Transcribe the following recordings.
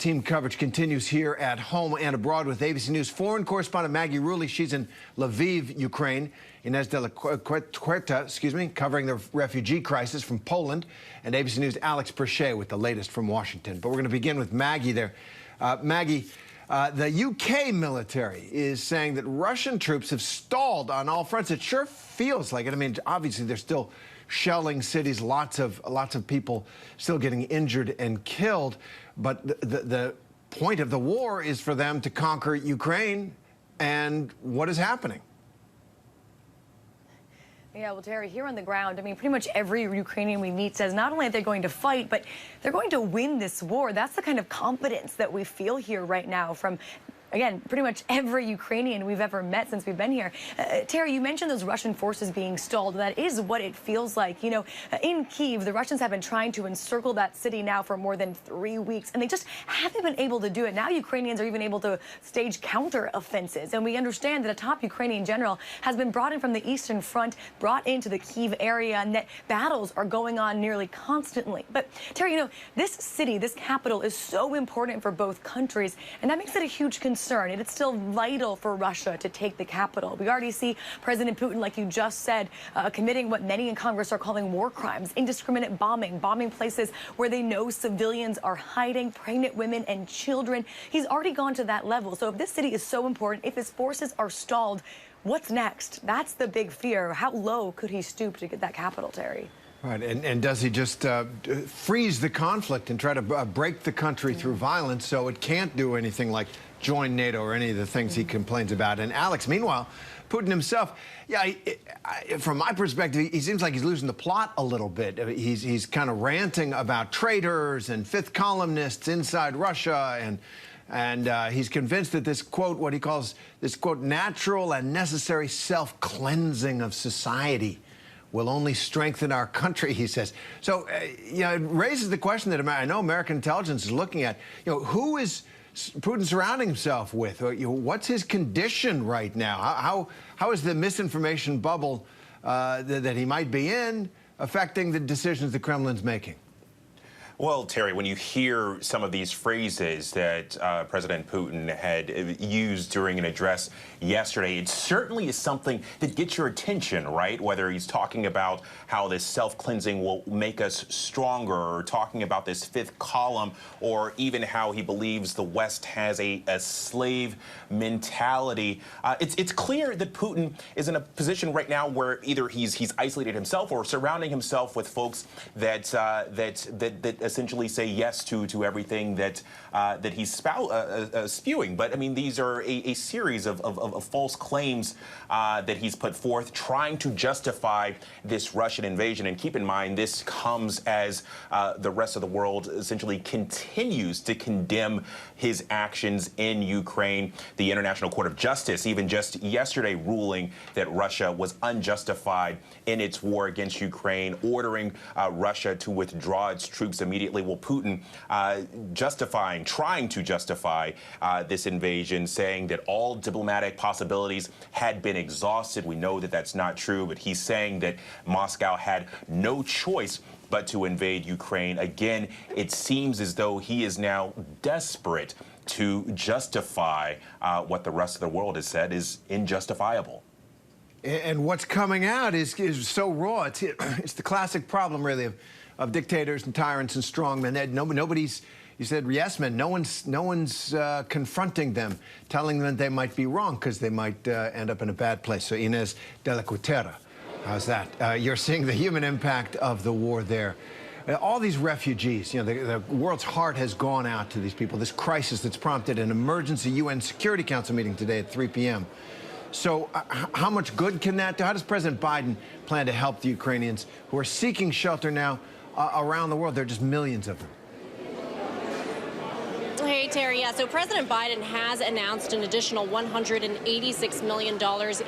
Team coverage continues here at home and abroad with ABC News foreign correspondent Maggie Rulli. She's in Lviv, Ukraine. Inez de la Cuerta, covering the refugee crisis from Poland. And ABC News' Alex Perche with the latest from Washington. But we're going to begin with Maggie there. Maggie, the UK military is saying that Russian troops have stalled on all fronts. It sure feels like it. I mean, obviously, they're still shelling cities, lots of people still getting injured and killed. But the point of the war is for them to conquer Ukraine. And what is happening? Yeah, well, Terry, here on the ground, I mean, pretty much every Ukrainian we meet says not only are they going to fight, but they're going to win this war. That's the kind of confidence that we feel here right now from, again, pretty much every Ukrainian we've ever met since we've been here. Terry, you mentioned those Russian forces being stalled. That is what it feels like. You know, in Kyiv, the Russians have been trying to encircle that city now for more than 3 weeks, and they just haven't been able to do it. Now Ukrainians are even able to stage counter-offensives, and we understand that a top Ukrainian general has been brought in from the Eastern Front, brought into the Kyiv area, and that battles are going on nearly constantly. But, Terry, you know, this city, this capital, is so important for both countries, and that makes it a huge concern. It's still vital for Russia to take the capital. We already see President Putin, like you just said, committing what many in Congress are calling war crimes, indiscriminate bombing places where they know civilians are hiding, pregnant women and children. He's already gone to that level. So if this city is so important, if his forces are stalled, what's next? That's the big fear. How low could he stoop to get that capital, Terry? Right, and does he just freeze the conflict and try to break the country through violence so it can't do anything like join NATO or any of the things he complains about? And Alex, meanwhile, Putin himself, yeah, from my perspective, he seems like he's losing the plot a little bit. He's kind of ranting about traitors and fifth columnists inside Russia, and he's convinced that this, quote, what he calls this, quote, natural and necessary self-cleansing of society will only strengthen our country, he says. So, you know, it raises the question that I know American intelligence is looking at. You know, who is Putin surrounding himself with? What's his condition right now? How is the misinformation bubble that he might be in affecting the decisions the Kremlin's making? Well, Terry, when you hear some of these phrases that President Putin had used during an address yesterday, it certainly is something that gets your attention, right? Whether he's talking about how this self-cleansing will make us stronger, or talking about this fifth column, or even how he believes the West has a slave mentality. It's clear that Putin is in a position right now where either he's isolated himself or surrounding himself with folks that essentially say yes to everything that he's spewing. But I mean, these are a series of false claims that he's put forth, trying to justify this Russian invasion. And keep in mind, this comes as the rest of the world essentially continues to condemn his actions in Ukraine. The International Court of Justice, even just yesterday, ruling that Russia was unjustified in its war against Ukraine, ordering Russia to withdraw its troops immediately. Well, Putin trying to justify this invasion, saying that all diplomatic possibilities had been exhausted. We know that that's not true, but he's saying that Moscow had no choice but to invade Ukraine. Again, it seems as though he is now desperate to justify what the rest of the world has said is injustifiable. And what's coming out is so raw. It's the classic problem, really, of dictators and tyrants and strongmen. Nobody's, you said, yes men. No one's confronting them, telling them they might be wrong because they might end up in a bad place. So Inez de la Cuerta, how's that? You're seeing the human impact of the war there. All these refugees, you know, the world's heart has gone out to these people. This crisis that's prompted an emergency UN Security Council meeting today at 3 p.m. So how much good can that do? How does President Biden plan to help the Ukrainians who are seeking shelter now around the world? There are just millions of them. Hey, Terry. Yeah, so President Biden has announced an additional $186 million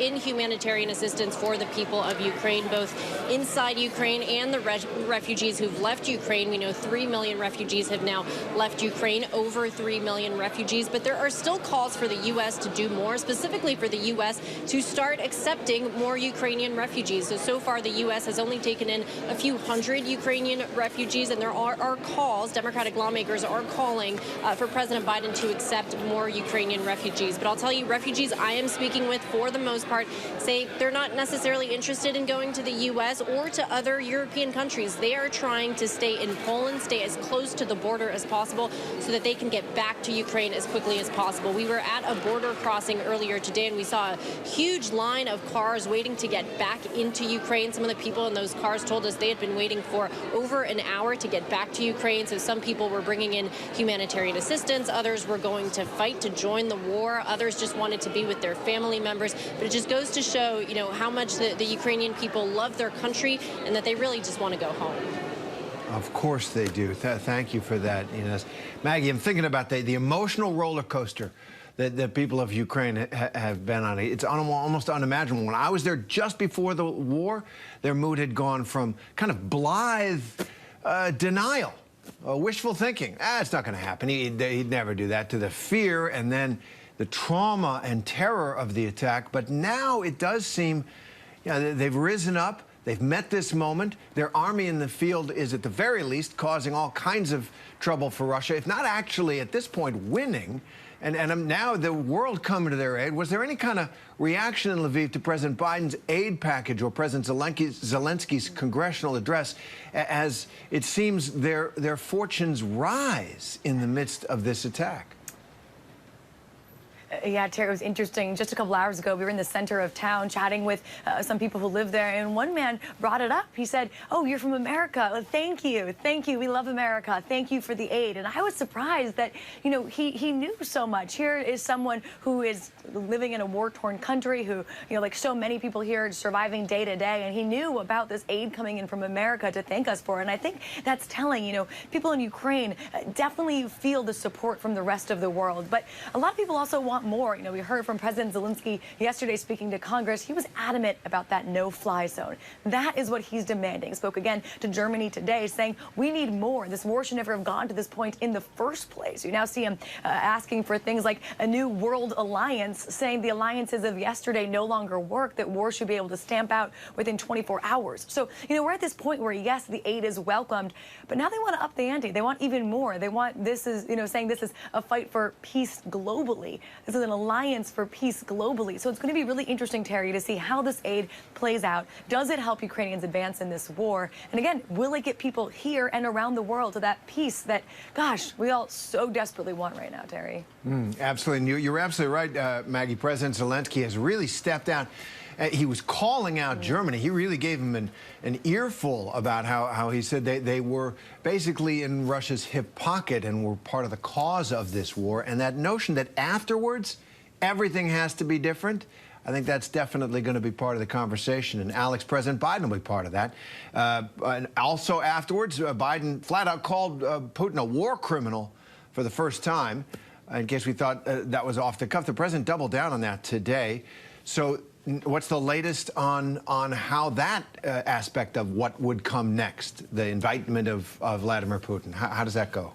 in humanitarian assistance for the people of Ukraine, both inside Ukraine and the refugees who've left Ukraine. We know 3 million refugees have now left Ukraine, over 3 million refugees. But there are still calls for the U.S. to do more, specifically for the U.S. to start accepting more Ukrainian refugees. So far, the U.S. has only taken in a few hundred Ukrainian refugees, and there are calls, Democratic lawmakers are calling for President Biden to accept more Ukrainian refugees. But I'll tell you, refugees I am speaking with, for the most part, say they're not necessarily interested in going to the U.S. or to other European countries. They are trying to stay in Poland, stay as close to the border as possible so that they can get back to Ukraine as quickly as possible. We were at a border crossing earlier today, and we saw a huge line of cars waiting to get back into Ukraine. Some of the people in those cars told us they had been waiting for over an hour to get back to Ukraine. So some people were bringing in humanitarian assistance. Others were going to fight to join the war. Others just wanted to be with their family members. But it just goes to show, you know, how much the Ukrainian people love their country and that they really just want to go home. Of course they do. Thank you for that, Ines. Maggie, I'm thinking about the emotional roller coaster that the people of Ukraine have been on. It's almost unimaginable. When I was there just before the war, their mood had gone from kind of blithe denial, wishful thinking. It's not going to happen. He'd never do that, to the fear and then the trauma and terror of the attack. But now it does seem, you know, they've risen up. They've met this moment. Their army in the field is, at the very least, causing all kinds of trouble for Russia, if not actually, at this point, winning. And now the world coming to their aid. Was there any kind of reaction in Lviv to President Biden's aid package or President Zelensky's congressional address, as it seems their fortunes rise in the midst of this attack? Yeah, Terry, it was interesting. Just a couple hours ago, we were in the center of town chatting with some people who live there, and one man brought it up. He said, "Oh, you're from America. Thank you. Thank you. We love America. Thank you for the aid." And I was surprised that, you know, he knew so much. Here is someone who is living in a war-torn country, who, you know, like so many people here, surviving day to day, and he knew about this aid coming in from America to thank us for it. And I think that's telling. You know, people in Ukraine definitely feel the support from the rest of the world. But a lot of people also want more. You know, we heard from President Zelensky yesterday speaking to Congress. He was adamant about that no-fly zone. That is what he's demanding. Spoke again to Germany today, saying we need more. This war should never have gone to this point in the first place. You now see him asking for things like a new world alliance, saying the alliances of yesterday no longer work, that war should be able to stamp out within 24 hours. So, you know, we're at this point where, yes, the aid is welcomed, but now they want to up the ante. They want even more. They want, this is, you know, saying this is a fight for peace globally. This is an alliance for peace globally. So it's going to be really interesting, Terry, to see how this aid plays out. Does it help Ukrainians advance in this war? And again, will it get people here and around the world to that peace that, gosh, we all so desperately want right now, Terry? Absolutely. And you're absolutely right, Maggie. President Zelensky has really stepped out. He was calling out Germany. He really gave him an earful about how he said they were basically in Russia's hip pocket and were part of the cause of this war. And that notion that afterwards everything has to be different, I think that's definitely going to be part of the conversation. And Alex, President Biden will be part of that. And also afterwards, Biden flat out called Putin a war criminal for the first time. In case we thought that was off the cuff, the president doubled down on that today. So what's the latest on how that aspect of what would come next, the indictment of Vladimir Putin? How does that go?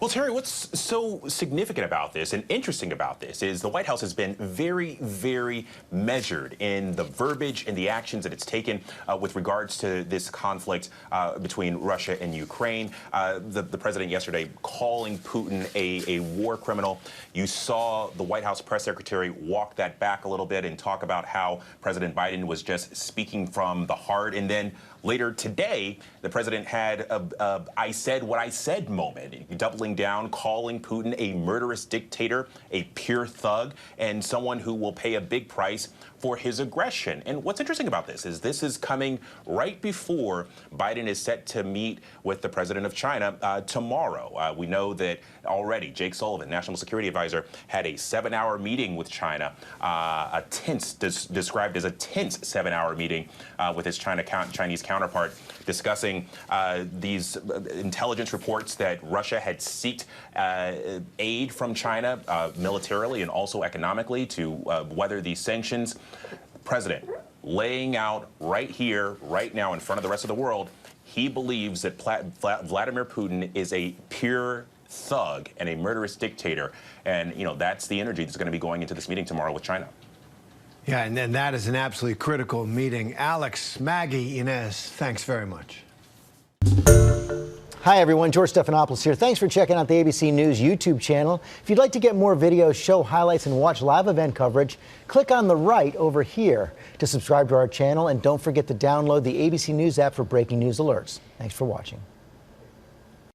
Well, Terry, what's so significant about this and interesting about this is the White House has been very, very measured in the verbiage and the actions that it's taken with regards to this conflict between Russia and Ukraine. The president yesterday calling Putin a war criminal. You saw the White House press secretary walk that back a little bit and talk about how President Biden was just speaking from the heart. And then later today, the president had a I said what I said moment, doubling down, calling Putin a murderous dictator, a pure thug, and someone who will pay a big price for his aggression. And what's interesting about this is coming right before Biden is set to meet with the president of China tomorrow. We know that already Jake Sullivan, National Security Advisor, had a 7-hour meeting with China, described as a tense 7-hour meeting with his Chinese counterpart, discussing these intelligence reports that Russia had sought aid from China militarily and also economically to weather these sanctions. President laying out right here, right now, in front of the rest of the world, he believes that Vladimir Putin is a pure thug and a murderous dictator. And, you know, that's the energy that's going to be going into this meeting tomorrow with China. Yeah, and that is an absolutely critical meeting. Alex, Maggie, Ines, thanks very much. Hi, everyone. George Stephanopoulos here. Thanks for checking out the ABC News YouTube channel. If you'd like to get more videos, show highlights, and watch live event coverage, click on the right over here to subscribe to our channel. And don't forget to download the ABC News app for breaking news alerts. Thanks for watching.